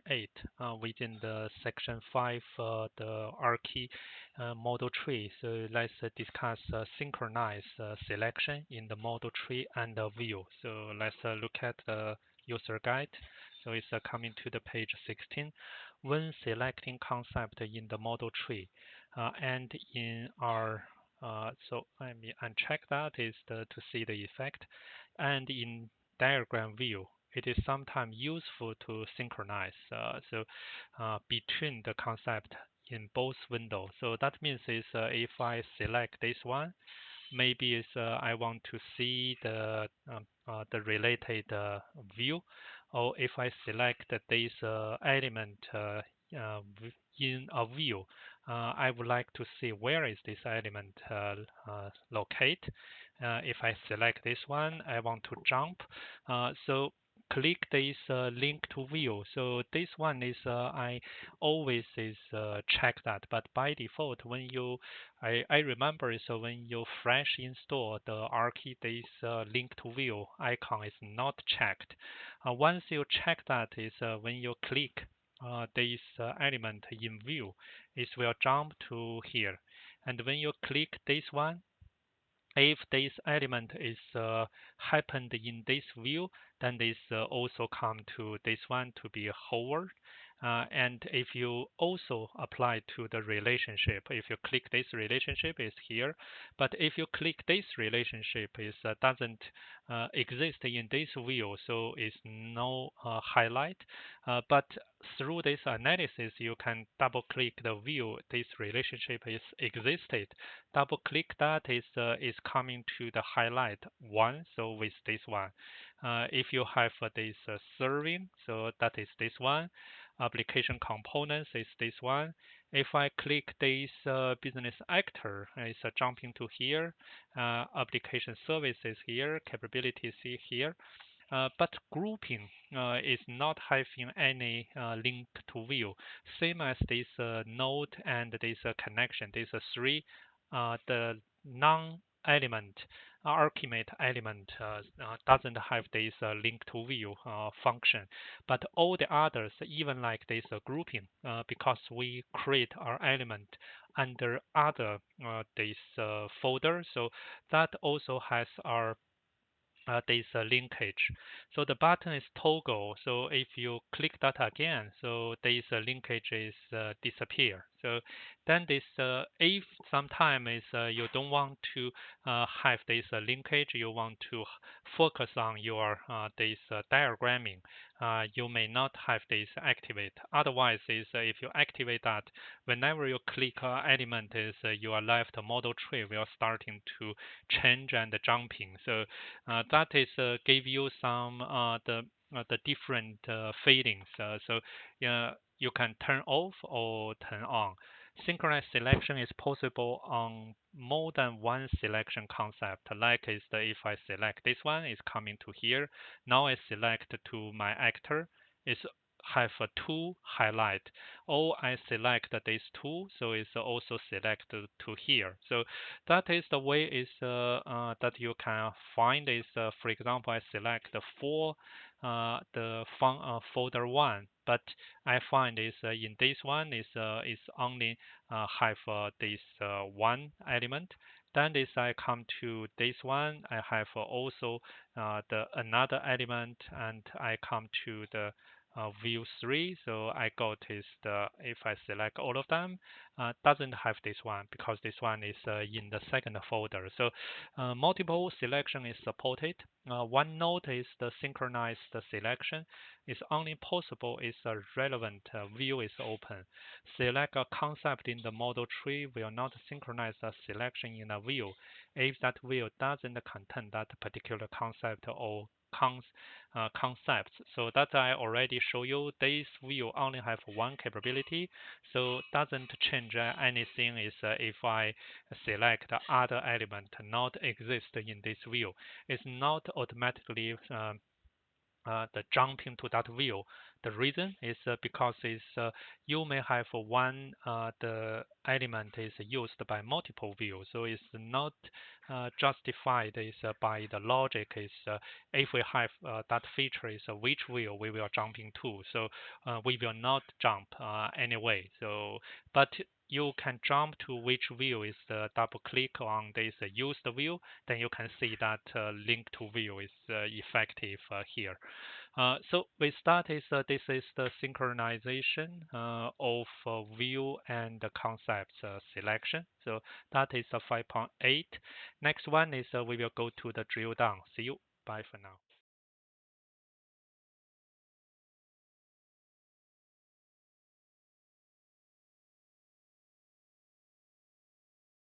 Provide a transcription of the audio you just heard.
28 within the section 5, the Archi model tree. So let's discuss synchronize selection in the model tree and the view. So let's look at the user guide. So it's coming to the page 16. When selecting concept in the model tree and in our so let me uncheck that is to see the effect, and in diagram view it is sometimes useful to synchronize between the concept in both windows. So that means is if I select this one, maybe is I want to see the related view, or if I select this element in a view, I would like to see where is this element locate. If I select this one, I want to jump. So click this link to view. So this one is I always is check that, but by default when you I remember so when you fresh install the Archi, this link to view icon is not checked. Once you check that is when you click this element in view, it will jump to here, and when you click this one, if this element is happened in this view, then this also come to this one to be hovered. And if you also apply to the relationship, if you click this relationship is here, but if you click this relationship is doesn't exist in this view, so it's no highlight. But through this analysis, you can double click the view this relationship is existed. Double click that is coming to the highlight one. So with this one, if you have this serving, so that is this one. Application components is this one. If I click this business actor, it's jumping to here. Application services here, capabilities here. But grouping is not having any link to view. Same as this node and this connection. These three, the non-element, Archimate element doesn't have this link to view function. But all the others, even like this grouping, because we create our element under other this folder, so that also has our this linkage. So the button is toggle. So if you click that again, so this linkage is disappear. So then this if sometime is you don't want to have this linkage, you want to focus on your this diagramming, you may not have this activate. Otherwise, is if you activate that, whenever you click element, is you are left model tree will starting to change and jumping. So that is give you some the different feelings. So you can turn off or turn on. Synchronized selection is possible on more than one selection concept. Like is the, if I select this one, is coming to here. Now I select to my actor. It's have two highlight, or I select this two, so it's also select to here. So that is the way is that you can find is for example I select the the folder one, but I find is in this one is only have this one element. Then this I come to this one, I have also the another element, and I come to the view 3. So I got is the, if I select all of them, doesn't have this one because this one is in the second folder. So multiple selection is supported. One note is the synchronized selection is only possible if a relevant view is open. Select a concept in the model tree will not synchronize a selection in a view if that view doesn't contain that particular concept or concepts. So that I already show you. This view only have one capability, so doesn't change anything. Is if I select other element not exist in this view, it's not automatically the jumping to that view. The reason is because you may have one the element is used by multiple views, so it's not justified by the logic if we have that feature which view we will jump into, so we will not jump anyway. So but you can jump to which view is double click on this used view, then you can see that link to view is effective here. So we start this is the synchronization of view and the concepts selection. So that is 5.8. Next one is we will go to the drill down. See you. Bye for now.